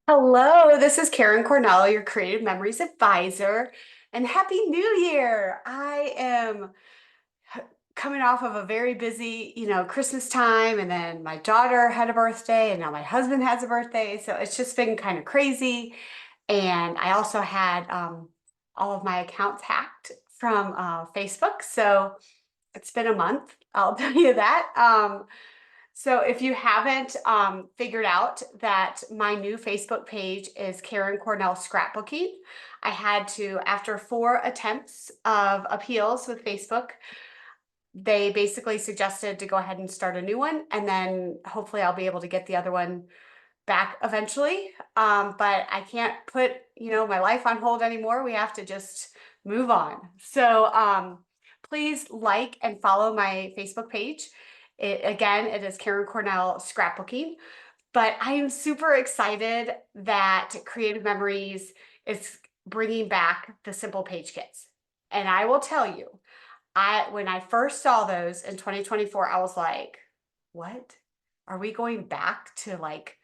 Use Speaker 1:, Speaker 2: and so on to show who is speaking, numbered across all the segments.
Speaker 1: Hello, this is Karen Cornell, your Creative Memories Advisor, and Happy New Year! I am coming off of a very busy, Christmas time, and then my daughter had a birthday, and now my husband has a birthday, so it's just been kind of crazy. And I also had all of my accounts hacked from Facebook, so it's been a month, I'll tell you that. So if you haven't figured out that my new Facebook page is Karen Cornell Scrapbooking, I had to, after 4 attempts of appeals with Facebook, they basically suggested to go ahead and start a new one, and then hopefully I'll be able to get the other one back eventually. But I can't put, my life on hold anymore. We have to just move on. So please like and follow my Facebook page. It is Karen Cornell Scrapbooking. But I am super excited that Creative Memories is bringing back the simple page kits. And I will tell you, when I first saw those in 2024, I was like, what? Are we going back to like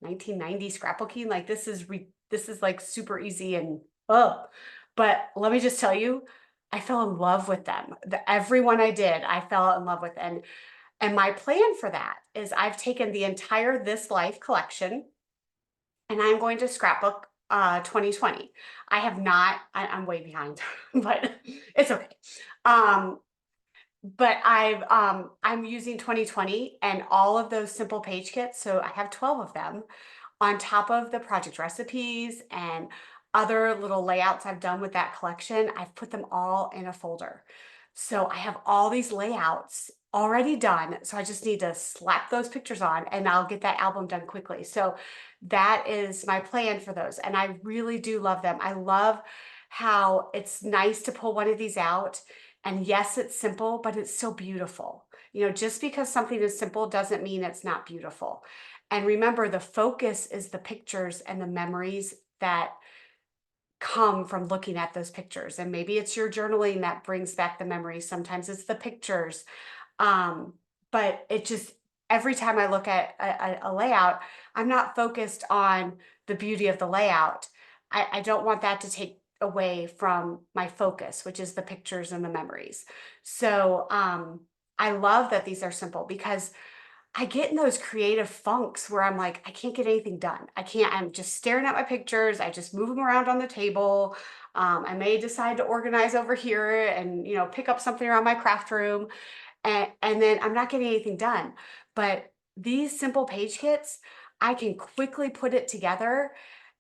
Speaker 1: 1990 scrapbooking? Like this is like super easy and but let me just tell you, I fell in love with them. Every one I did, I fell in love with. And my plan for that is I've taken the entire This Life collection and I'm going to scrapbook 2020. I have not, I'm way behind, but it's okay. Um, but I'm using 2020 and all of those simple page kits. So I have 12 of them on top of the project recipes and other little layouts I've done with that collection. I've put them all in a folder. So I have all these layouts already done. So I just need to slap those pictures on and I'll get that album done quickly. So that is my plan for those. And I really do love them. I love how it's nice to pull one of these out. And yes, it's simple, but it's so beautiful. Just because something is simple doesn't mean it's not beautiful. And remember, the focus is the pictures and the memories that come from looking at those pictures. And maybe it's your journaling that brings back the memories. Sometimes it's the pictures. Um, but it just, every time I look at a layout, I'm not focused on the beauty of the layout. I don't want that to take away from my focus, which is the pictures and the memories. So I love that these are simple because I get in those creative funks where I'm like, I can't get anything done. I'm just staring at my pictures. I just move them around on the table. I may decide to organize over here and, pick up something around my craft room and then I'm not getting anything done. But these simple page kits, I can quickly put it together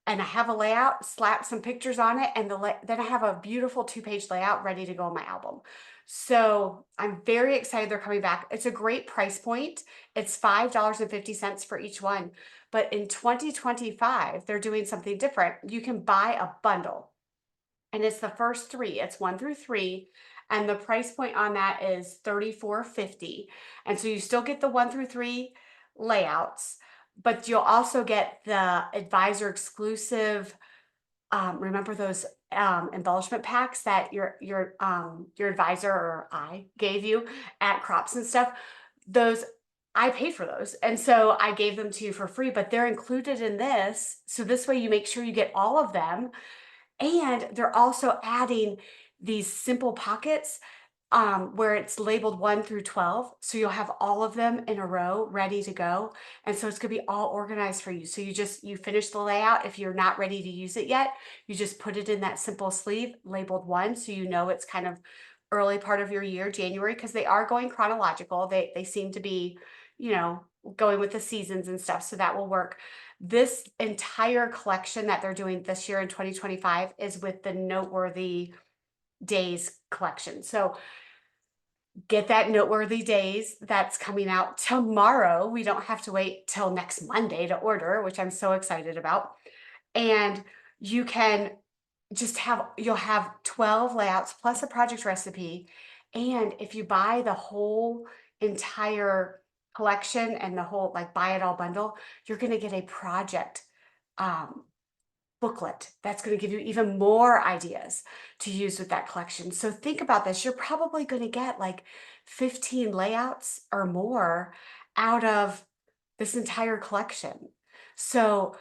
Speaker 1: and I have a layout, slap some pictures on it, and then I have a beautiful 2-page layout ready to go on my album. So I'm very excited they're coming back. It's a great price point. It's $5.50 for each one. But in 2025, they're doing something different. You can buy a bundle, and it's the first three. It's 1 through 3, and the price point on that is $34.50. And so you still get the 1 through 3 layouts, but you'll also get the advisor exclusive. Remember those embellishment packs that your advisor or I gave you at Crops and stuff? Those I paid for those, and so I gave them to you for free. But they're included in this, so this way you make sure you get all of them. And they're also adding these simple pockets where it's labeled 1 through 12. So you'll have all of them in a row ready to go. And so it's gonna be all organized for you. So you finish the layout. If you're not ready to use it yet, you just put it in that simple sleeve labeled 1. So it's kind of early part of your year, January, because they are going chronological. They seem to be, you know, going with the seasons and stuff. So that will work. This entire collection that they're doing this year in 2025 is with the Noteworthy Days collection. So get that Noteworthy Days that's coming out tomorrow. We don't have to wait till next Monday to order, which I'm so excited about. And you can you'll have 12 layouts plus a project recipe. And if you buy the whole entire collection and the whole like buy it all bundle, you're going to get a project um, booklet that's going to give you even more ideas to use with that collection. So think about this. You're probably going to get like 15 layouts or more out of this entire collection. So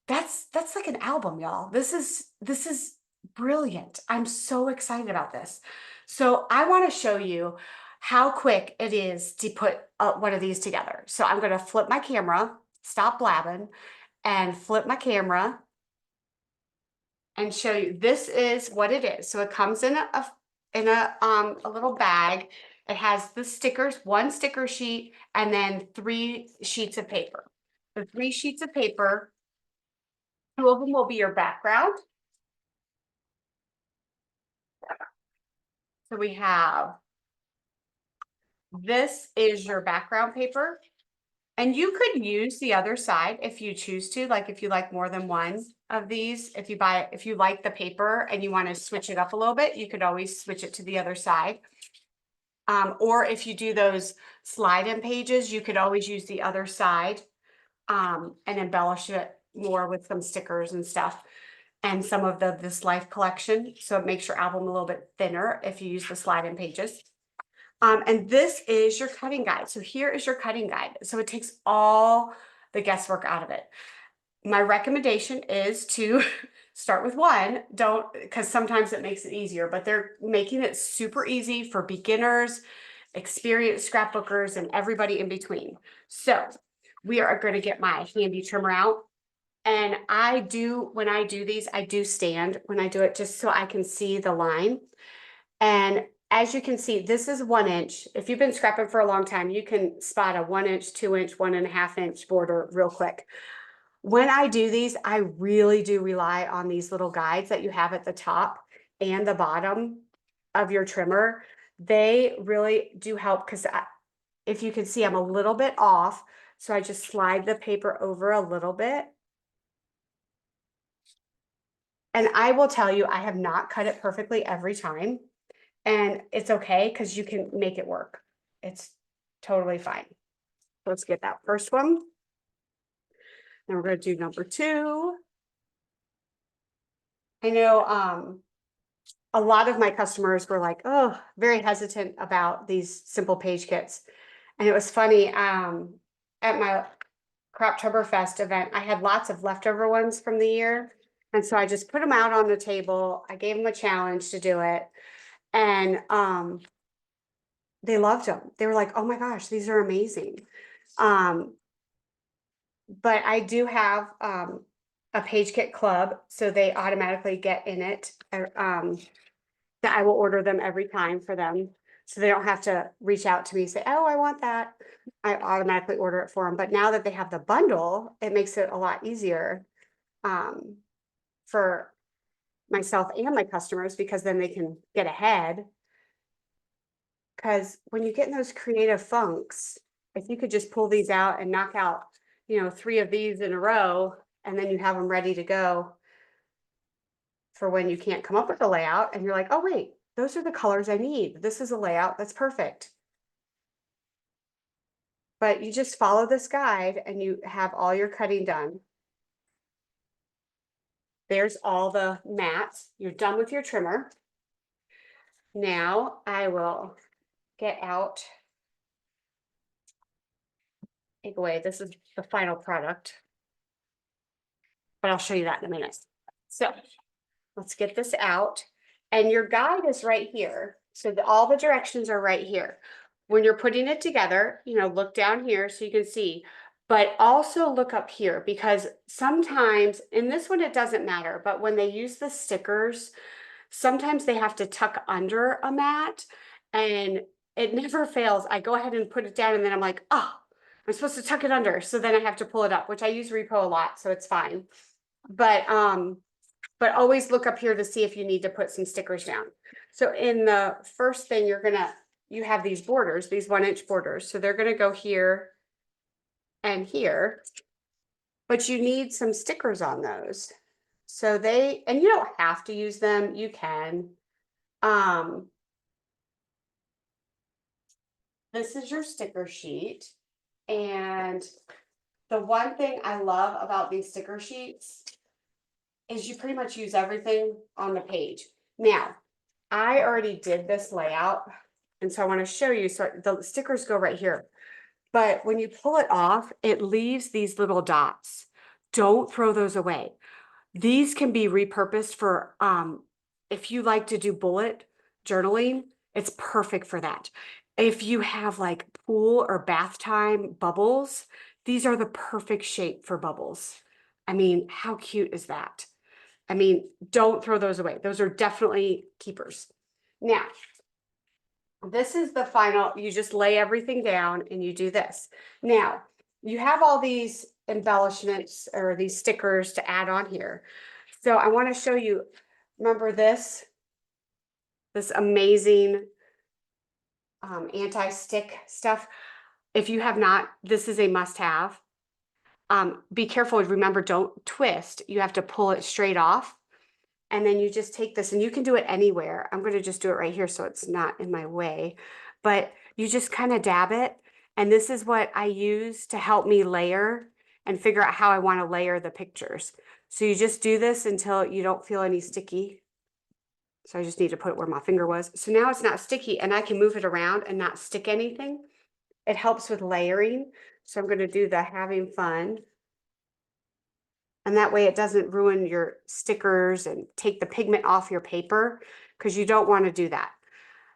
Speaker 1: That's like an album, y'all. This is brilliant. I'm so excited about this. So I want to show you how quick it is to put one of these together. So I'm going to flip my camera, stop blabbing, and flip my camera and show you. This is what it is. So it comes in a little bag. It has the stickers, one sticker sheet, and then 3 sheets of paper. The 3 sheets of paper, 2 of them will be your background. So we have, this is your background paper. And you could use the other side if you choose to, like if you like more than one of these, if you like the paper and you want to switch it up a little bit, you could always switch it to the other side. Or if you do those slide-in pages, you could always use the other side and embellish it more with some stickers and stuff and some of this life collection. So it makes your album a little bit thinner if you use the slide-in pages. And this is your cutting guide. So here is your cutting guide. So it takes all the guesswork out of it. My recommendation is to start with one. Don't, because sometimes it makes it easier, but they're making it super easy for beginners, experienced scrapbookers, and everybody in between. So we are going to get my handy trimmer out. And when I do these, I do stand when I do it just so I can see the line. And as you can see, this is 1 inch. If you've been scrapping for a long time, you can spot a 1 inch, 2 inch, 1.5 inch border real quick. When I do these, I really do rely on these little guides that you have at the top and the bottom of your trimmer. They really do help because if you can see, I'm a little bit off. So I just slide the paper over a little bit. And I will tell you, I have not cut it perfectly every time. And it's okay because you can make it work. It's totally fine. Let's get that first one. Then we're going to do number 2. I know a lot of my customers were like, oh, very hesitant about these simple page kits. And it was funny, at my Craptoberfest event, I had lots of leftover ones from the year. And so I just put them out on the table. I gave them a challenge to do it. And they loved them. They were like, oh my gosh, these are amazing. But I do have a page kit club, so they automatically get in it. That I will order them every time for them. So they don't have to reach out to me and say, oh, I want that. I automatically order it for them. But now that they have the bundle, it makes it a lot easier for myself and my customers because then they can get ahead. Because when you get in those creative funks, if you could just pull these out and knock out, 3 of these in a row, and then you have them ready to go for when you can't come up with a layout and you're like, oh, wait, those are the colors I need. This is a layout that's perfect. But you just follow this guide and you have all your cutting done. There's all the mats. You're done with your trimmer. Now I will get out, take away. This is the final product, but I'll show you that in a minute. So let's get this out. And your guide is right here. So all the directions are right here. When you're putting it together, look down here so you can see, but also look up here because sometimes, in this one, it doesn't matter, but when they use the stickers, sometimes they have to tuck under a mat and it never fails. I go ahead and put it down and then I'm like, oh, I'm supposed to tuck it under. So then I have to pull it up, which I use Repo a lot, so it's fine. But always look up here to see if you need to put some stickers down. So in the first thing, you have these borders, these 1 inch borders. So they're gonna go here and here, but you need some stickers on those. So and you don't have to use them, you can. This is your sticker sheet. And the one thing I love about these sticker sheets is you pretty much use everything on the page. Now, I already did this layout, and so I want to show you. So the stickers go right here. But when you pull it off, it leaves these little dots. Don't throw those away. These can be repurposed for, if you like to do bullet journaling, it's perfect for that. If you have like pool or bath time bubbles, these are the perfect shape for bubbles. I mean, how cute is that? I mean, don't throw those away. Those are definitely keepers. Now, this is the final, you just lay everything down and you do this. Now, you have all these embellishments or these stickers to add on here. So I want to show you, remember this amazing anti-stick stuff. If you have not, this is a must-have. Be careful, remember, don't twist. You have to pull it straight off. And then you just take this, and you can do it anywhere. I'm going to just do it right here so it's not in my way. But you just kind of dab it. And this is what I use to help me layer and figure out how I want to layer the pictures. So you just do this until you don't feel any sticky. So I just need to put it where my finger was. So now it's not sticky and I can move it around and not stick anything. It helps with layering. So I'm going to do the having fun. And that way it doesn't ruin your stickers and take the pigment off your paper, because you don't want to do that.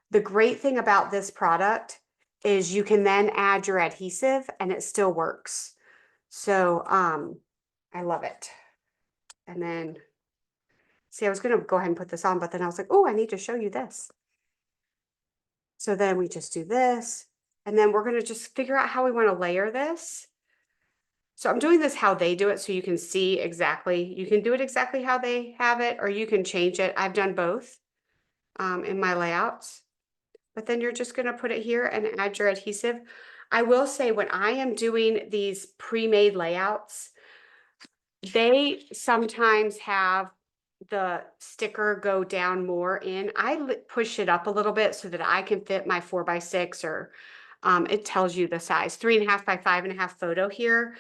Speaker 1: The great thing about this product is you can then add your adhesive and it still works. So I love it. And then, see, I was going to go ahead and put this on, but then I was like, oh, I need to show you this. So then we just do this, and then we're going to just figure out how we want to layer this. So I'm doing this how they do it so you can see exactly. You can do it exactly how they have it, or you can change it. I've done both in my layouts. But then you're just going to put it here and add your adhesive. I will say, when I am doing these pre-made layouts, they sometimes have the sticker go down more in. I push it up a little bit so that I can fit my 4x6, or it tells you the size, 3.5 by 5.5 photo here.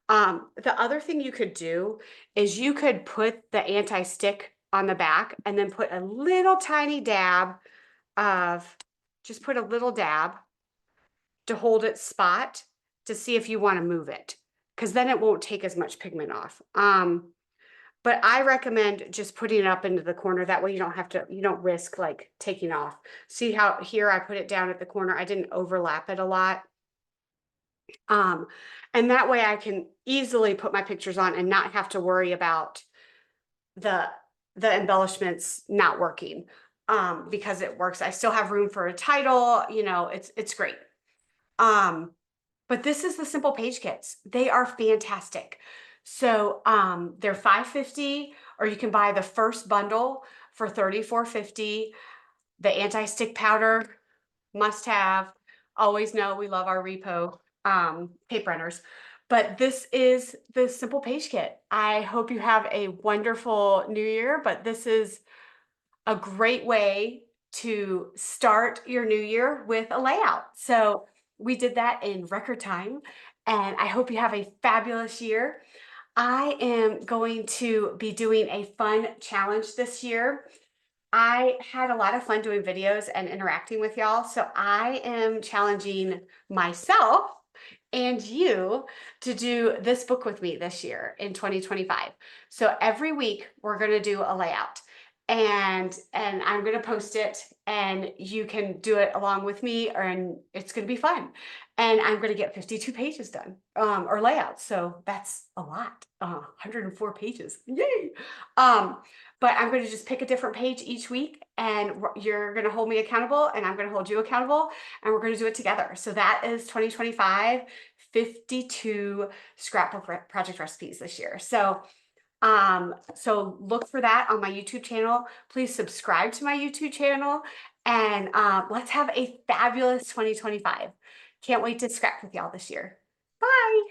Speaker 1: The other thing you could do is you could put the anti-stick on the back and then put a little tiny dab of, just put a little dab to hold its spot to see if you want to move it, because then it won't take as much pigment off. But I recommend just putting it up into the corner. That way you don't have to, you don't risk like taking off. See how here I put it down at the corner. I didn't overlap it a lot. And that way I can easily put my pictures on and not have to worry about the embellishments not working, because it works. I still have room for a title, you know, it's great. But this is the Simple Page Kits. They are fantastic. So they're $5.50, or you can buy the first bundle for $34.50. The anti-stick powder, must have. Always know we love our Repo tape runners. But this is the Simple Page Kit. I hope you have a wonderful new year, but this is a great way to start your new year with a layout. So we did that in record time, and I hope you have a fabulous year. I am going to be doing a fun challenge this year. I had a lot of fun doing videos and interacting with y'all, so I am challenging myself and you to do this book with me this year in 2025. So every week we're going to do a layout, and I'm going to post it, and you can do it along with me, and it's going to be fun. And I'm going to get 52 pages done, or layouts. So that's a lot, 104 pages. Yay. But I'm going to just pick a different page each week, and you're going to hold me accountable, and I'm going to hold you accountable, and we're going to do it together. So that is 2025, 52 scrapbook project recipes this year. So so look for that on my YouTube channel. Please subscribe to my YouTube channel, and let's have a fabulous 2025. Can't wait to scrap with y'all this year. Bye.